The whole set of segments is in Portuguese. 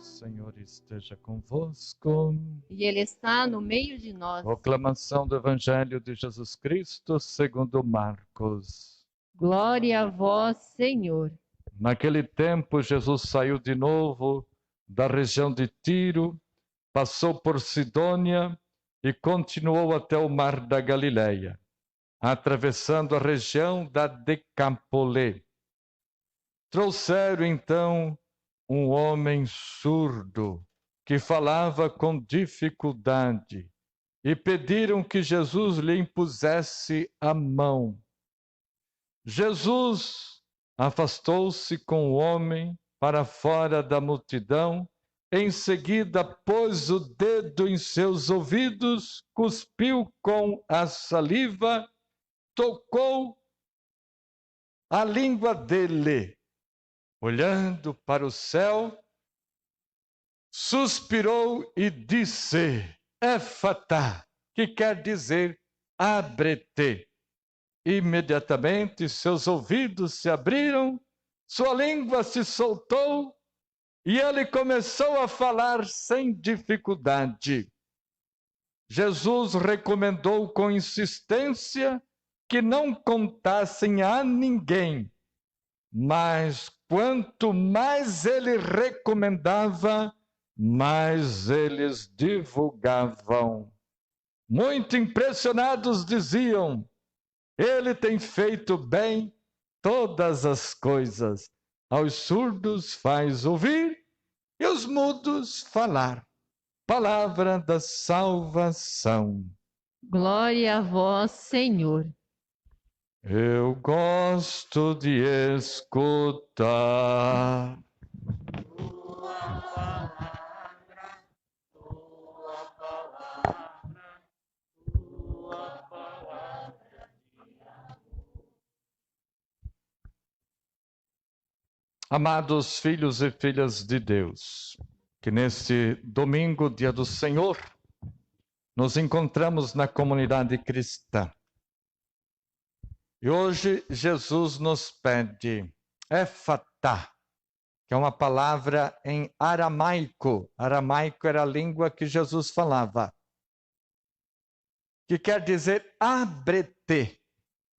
Senhor esteja convosco. E Ele está no meio de nós. Proclamação do Evangelho de Jesus Cristo segundo Marcos. Glória a vós, Senhor. Naquele tempo, Jesus saiu de novo da região de Tiro, passou por Sidônia e continuou até o mar da Galileia, atravessando a região da Decapolê. Trouxeram então um homem surdo que falava com dificuldade e pediram que Jesus lhe impusesse a mão. Jesus afastou-se com o homem para fora da multidão, em seguida pôs o dedo em seus ouvidos, cuspiu com a saliva, tocou a língua dele. Olhando para o céu, suspirou e disse: Éfata, que quer dizer abre-te. Imediatamente seus ouvidos se abriram, sua língua se soltou e ele começou a falar sem dificuldade. Jesus recomendou com insistência que não contassem a ninguém, mas quanto mais ele recomendava, mais eles divulgavam. Muito impressionados diziam: Ele tem feito bem todas as coisas. Aos surdos faz ouvir e os mudos falar. Palavra da salvação. Glória a vós, Senhor. Eu gosto de escutar. Amados filhos e filhas de Deus, que neste domingo, dia do Senhor, nos encontramos na comunidade cristã. E hoje Jesus nos pede éfata, que é uma palavra em aramaico. Aramaico era a língua que Jesus falava, que quer dizer abre-te.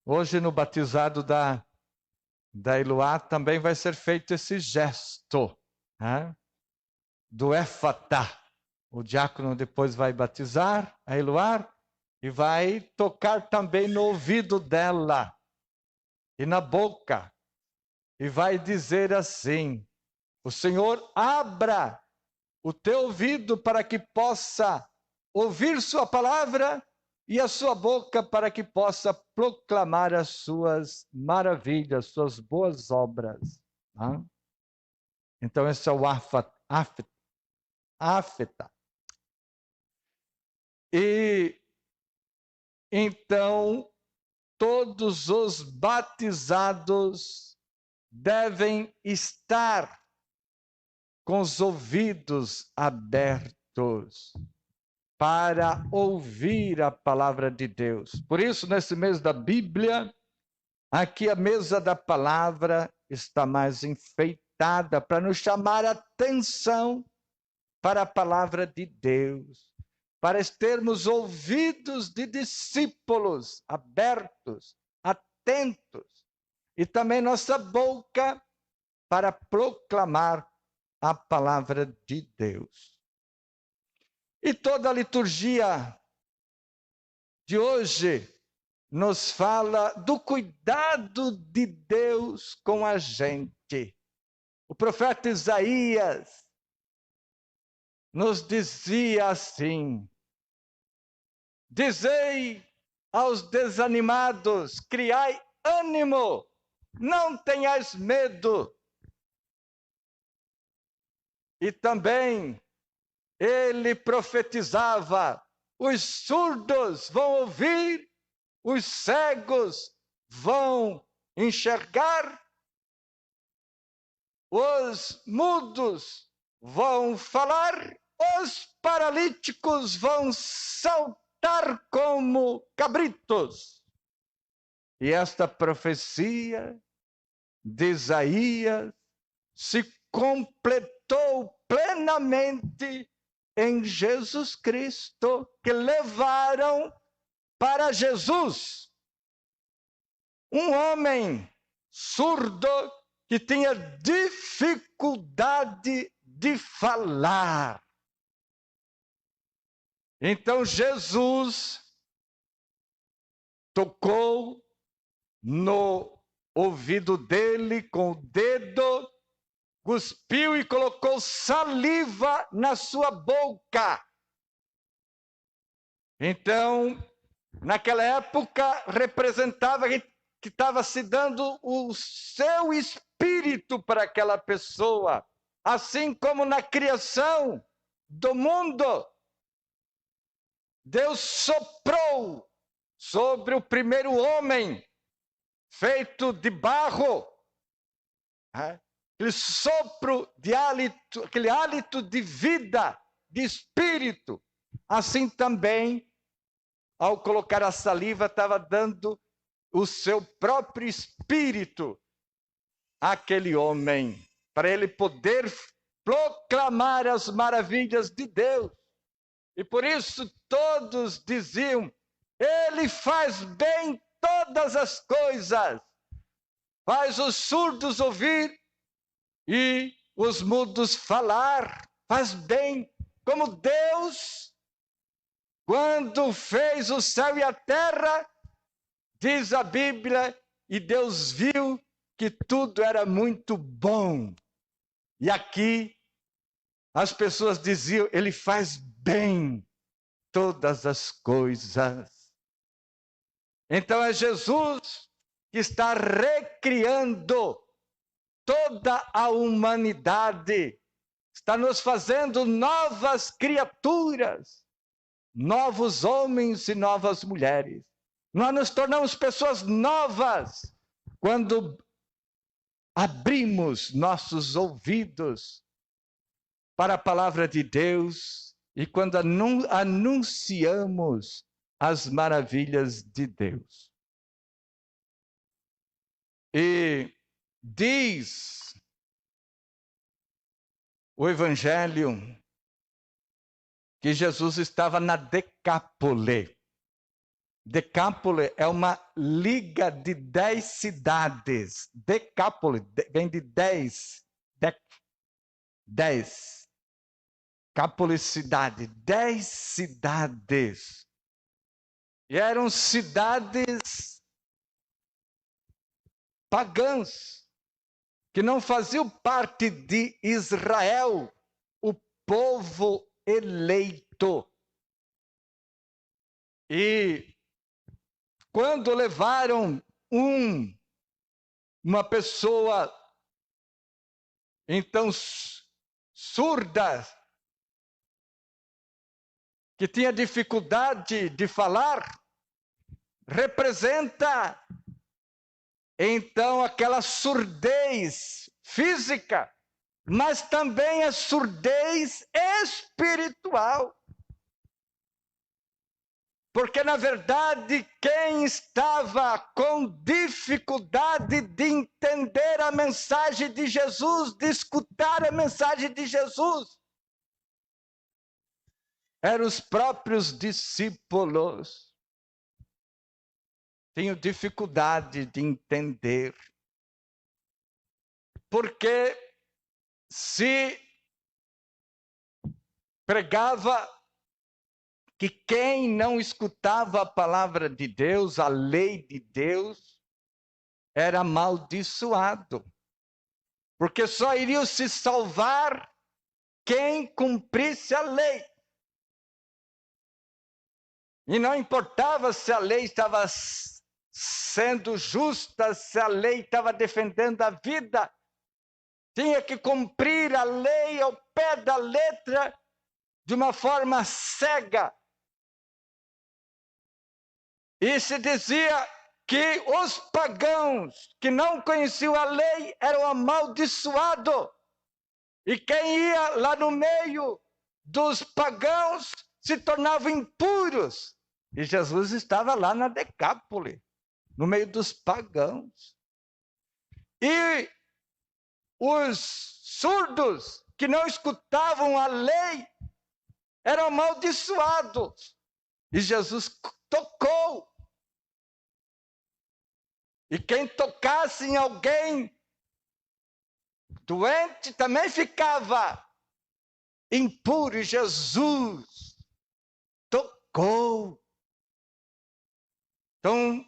Hoje no batizado da Eloá também vai ser feito esse gesto, né? Do éfata. O diácono depois vai batizar a Eloá e vai tocar também no ouvido dela e na boca. E vai dizer assim: o Senhor abra o teu ouvido para que possa ouvir sua palavra e a sua boca para que possa proclamar as suas maravilhas, suas boas obras. Tá? Então esse é o áfeta. E então todos os batizados devem estar com os ouvidos abertos para ouvir a palavra de Deus. Por isso, nesse mês da Bíblia, aqui a mesa da palavra está mais enfeitada para nos chamar a atenção para a palavra de Deus, para termos ouvidos de discípulos abertos, atentos, e também nossa boca para proclamar a palavra de Deus. E toda a liturgia de hoje nos fala do cuidado de Deus com a gente. O profeta Isaías nos dizia assim: dizei aos desanimados, criai ânimo, não tenhais medo. E também ele profetizava: os surdos vão ouvir, os cegos vão enxergar, os mudos vão falar, os paralíticos vão saltar como cabritos. E esta profecia de Isaías se completou acreditou plenamente em Jesus Cristo, que levaram para Jesus um homem surdo que tinha dificuldade de falar. Então Jesus tocou no ouvido dele com o dedo, cuspiu e colocou saliva na sua boca. Então, naquela época, representava que estava se dando o seu espírito para aquela pessoa. Assim como na criação do mundo, Deus soprou sobre o primeiro homem, feito de barro, aquele sopro de hálito, aquele hálito de vida, de espírito. Assim também, ao colocar a saliva, estava dando o seu próprio espírito àquele homem, para ele poder proclamar as maravilhas de Deus. E por isso todos diziam: ele faz bem todas as coisas, faz os surdos ouvir e os mudos falar, faz bem, como Deus, quando fez o céu e a terra, diz a Bíblia, e Deus viu que tudo era muito bom. E aqui as pessoas diziam: ele faz bem todas as coisas. Então é Jesus que está recriando toda a humanidade, está nos fazendo novas criaturas, novos homens e novas mulheres. Nós nos tornamos pessoas novas quando abrimos nossos ouvidos para a palavra de Deus e quando anunciamos as maravilhas de Deus. E diz o Evangelho que Jesus estava na Decápole. Decápole é uma liga de 10 cidades. Decápole vem de 10. 10. Cápole, cidade. 10 cidades. E eram cidades pagãs, que não faziam parte de Israel, o povo eleito. E quando levaram uma pessoa, então, surda, que tinha dificuldade de falar, representa, então, aquela surdez física, mas também a surdez espiritual. Porque, na verdade, quem estava com dificuldade de entender a mensagem de Jesus, de escutar a mensagem de Jesus, eram os próprios discípulos. Tinham dificuldade de entender. Porque se pregava que quem não escutava a palavra de Deus, a lei de Deus, era amaldiçoado. Porque só iria se salvar quem cumprisse a lei. E não importava se a lei estava sendo justa, se a lei estava defendendo a vida. Tinha que cumprir a lei ao pé da letra, de uma forma cega. E se dizia que os pagãos que não conheciam a lei eram amaldiçoados. E quem ia lá no meio dos pagãos se tornavam impuros. E Jesus estava lá na Decápole, no meio dos pagãos. E os surdos que não escutavam a lei eram amaldiçoados. E Jesus tocou. E quem tocasse em alguém doente também ficava impuro. E Jesus tocou. Então,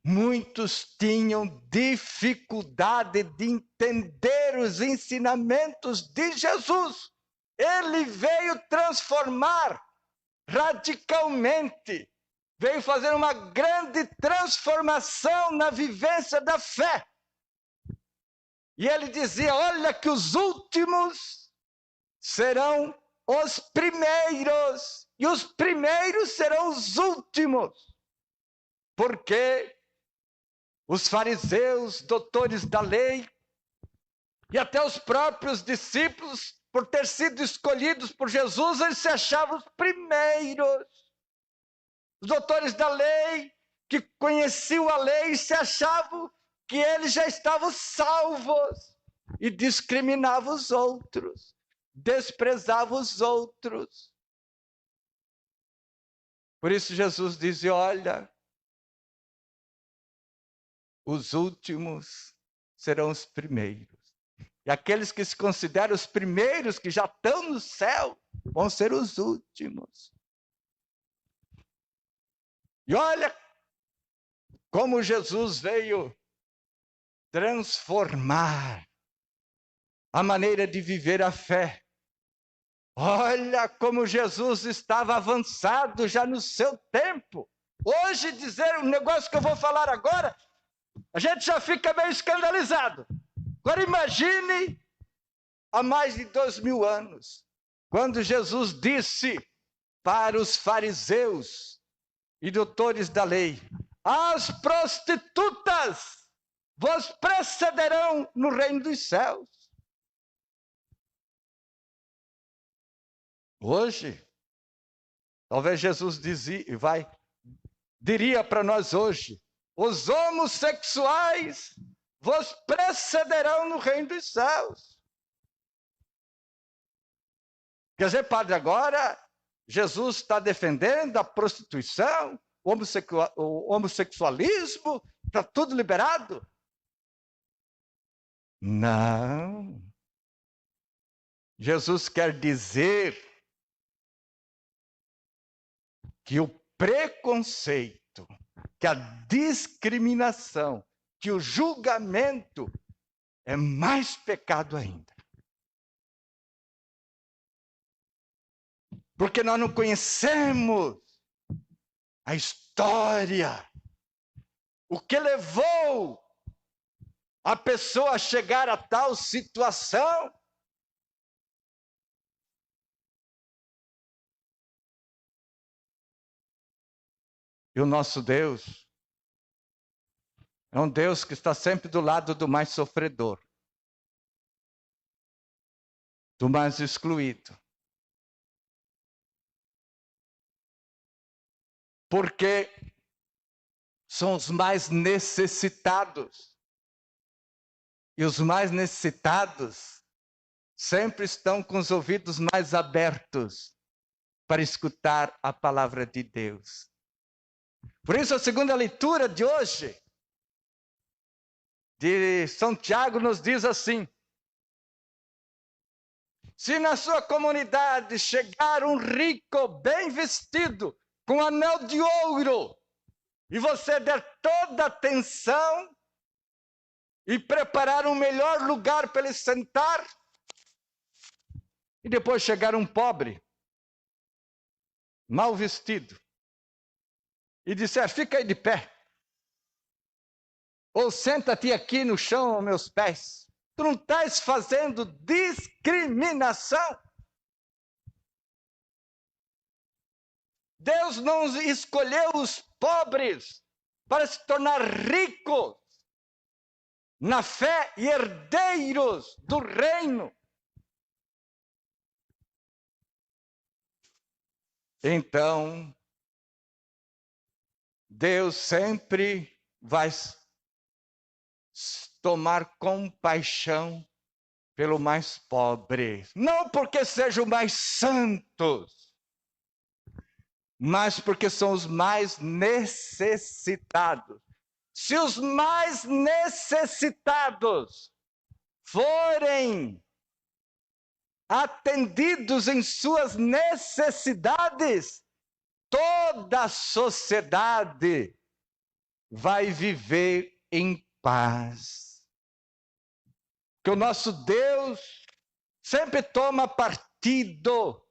muitos tinham dificuldade de entender os ensinamentos de Jesus. Ele veio transformar radicalmente. Veio fazer uma grande transformação na vivência da fé. E ele dizia, olha que os últimos serão os primeiros. E os primeiros serão os últimos. Porque os fariseus, doutores da lei, e até os próprios discípulos, por ter sido escolhidos por Jesus, eles se achavam os primeiros. Os doutores da lei, que conheciam a lei, se achavam que eles já estavam salvos. E discriminavam os outros, desprezavam os outros. Por isso Jesus dizia, olha, os últimos serão os primeiros. E aqueles que se consideram os primeiros, que já estão no céu, vão ser os últimos. E olha como Jesus veio transformar a maneira de viver a fé. Olha como Jesus estava avançado já no seu tempo. Hoje dizer um negócio que eu vou falar agora, a gente já fica meio escandalizado. Agora imagine há mais de 2000 anos, quando Jesus disse para os fariseus e doutores da lei, as prostitutas vos precederão no reino dos céus. Hoje, talvez Jesus diria para nós hoje, os homossexuais vos precederão no reino dos céus. Quer dizer, padre, agora Jesus está defendendo a prostituição, o homossexualismo, está tudo liberado? Não. Jesus quer dizer que o preconceito, que a discriminação, que o julgamento é mais pecado ainda. Porque nós não conhecemos a história, o que levou a pessoa a chegar a tal situação. E o nosso Deus é um Deus que está sempre do lado do mais sofredor, do mais excluído. Porque são os mais necessitados. E os mais necessitados sempre estão com os ouvidos mais abertos para escutar a palavra de Deus. Por isso, a segunda leitura de hoje, de São Tiago, nos diz assim: se na sua comunidade chegar um rico bem vestido, com anel de ouro, e você der toda a atenção e preparar um melhor lugar para ele sentar, e depois chegar um pobre, mal vestido, e disser, fica aí de pé, ou senta-te aqui no chão aos meus pés, tu não estás fazendo discriminação? Deus não escolheu os pobres para se tornar ricos na fé e herdeiros do reino. Então, Deus sempre vai tomar compaixão pelo mais pobre, não porque sejam mais santos, mas porque são os mais necessitados. Se os mais necessitados forem atendidos em suas necessidades, toda a sociedade vai viver em paz. Que o nosso Deus sempre toma partido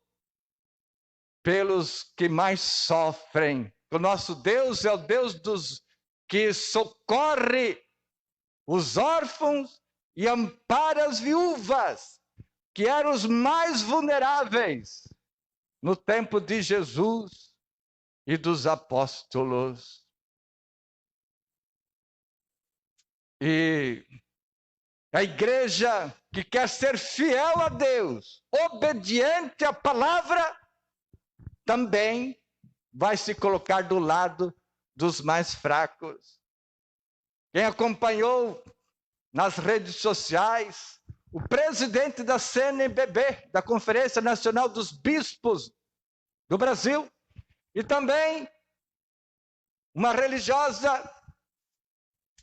pelos que mais sofrem. O nosso Deus é o Deus dos que socorre os órfãos e ampara as viúvas, que eram os mais vulneráveis no tempo de Jesus e dos apóstolos. E a igreja que quer ser fiel a Deus, obediente à palavra, também vai se colocar do lado dos mais fracos. Quem acompanhou nas redes sociais, o presidente da CNBB, da Conferência Nacional dos Bispos do Brasil, e também uma religiosa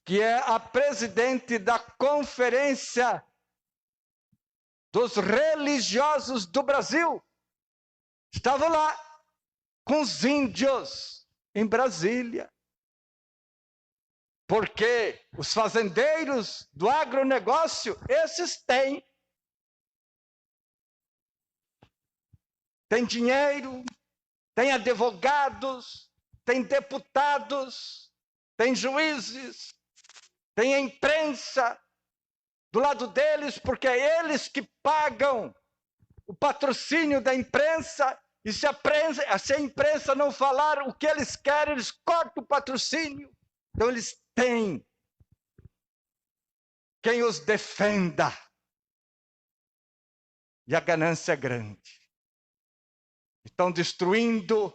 que é a presidente da Conferência dos Religiosos do Brasil, estavam lá com os índios em Brasília. Porque os fazendeiros do agronegócio, esses têm dinheiro, têm advogados, têm deputados, têm juízes, tem a imprensa do lado deles, porque é eles que pagam o patrocínio da imprensa, e se a imprensa não falar o que eles querem, eles cortam o patrocínio. Então eles têm quem os defenda. E a ganância é grande. Estão destruindo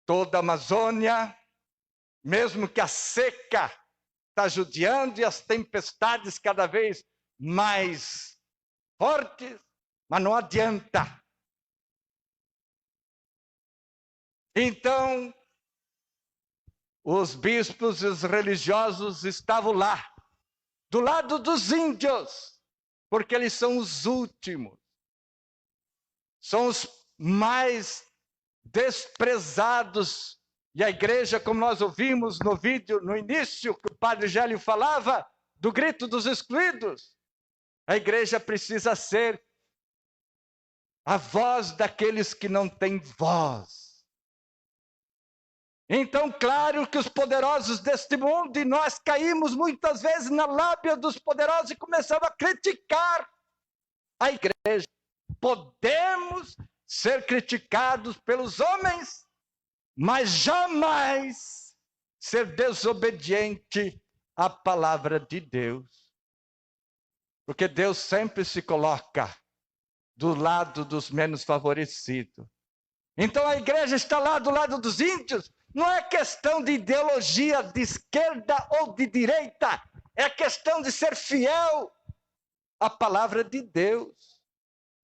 toda a Amazônia, mesmo que a seca está judiando e as tempestades cada vez mais fortes, mas não adianta. Então, os bispos e os religiosos estavam lá, do lado dos índios, porque eles são os últimos, são os mais desprezados. E a igreja, como nós ouvimos no vídeo, no início, que o padre Gélio falava, do grito dos excluídos, a igreja precisa ser a voz daqueles que não têm voz. Então, claro que os poderosos deste mundo, e nós caímos muitas vezes na lábia dos poderosos e começamos a criticar a igreja. Podemos ser criticados pelos homens, mas jamais ser desobediente à palavra de Deus. Porque Deus sempre se coloca do lado dos menos favorecidos. Então a igreja está lá do lado dos índios. Não é questão de ideologia de esquerda ou de direita. É questão de ser fiel à palavra de Deus.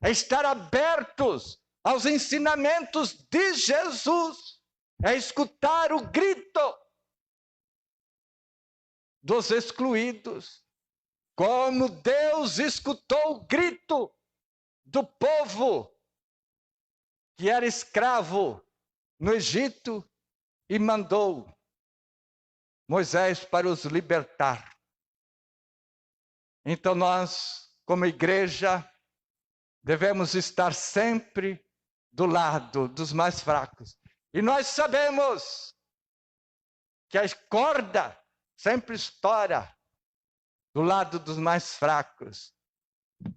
É estar abertos aos ensinamentos de Jesus. É escutar o grito dos excluídos. Como Deus escutou o grito do povo que era escravo no Egito e mandou Moisés para os libertar. Então nós, como igreja, devemos estar sempre do lado dos mais fracos. E nós sabemos que a corda sempre estoura do lado dos mais fracos.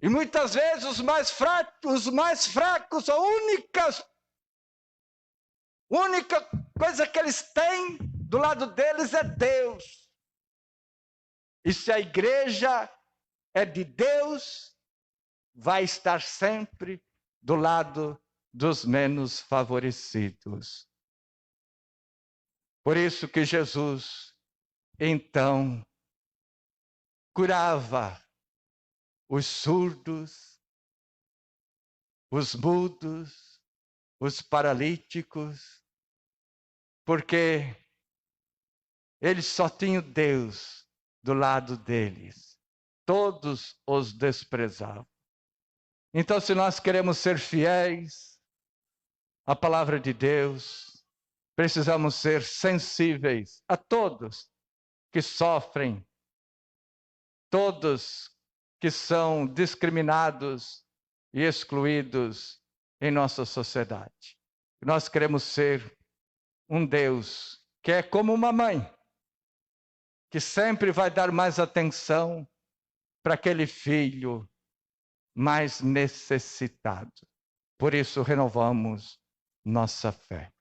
E muitas vezes os mais fracos, a única coisa que eles têm do lado deles é Deus. E se a igreja é de Deus, vai estar sempre do lado dos menos favorecidos. Por isso que Jesus, então, curava os surdos, os mudos, os paralíticos, porque eles só tinham Deus do lado deles. Todos os desprezavam. Então, se nós queremos ser fiéis à palavra de Deus, precisamos ser sensíveis a todos que sofrem, todos que são discriminados e excluídos em nossa sociedade. Nós queremos ser um Deus que é como uma mãe, que sempre vai dar mais atenção para aquele filho mais necessitado. Por isso renovamos nossa fé.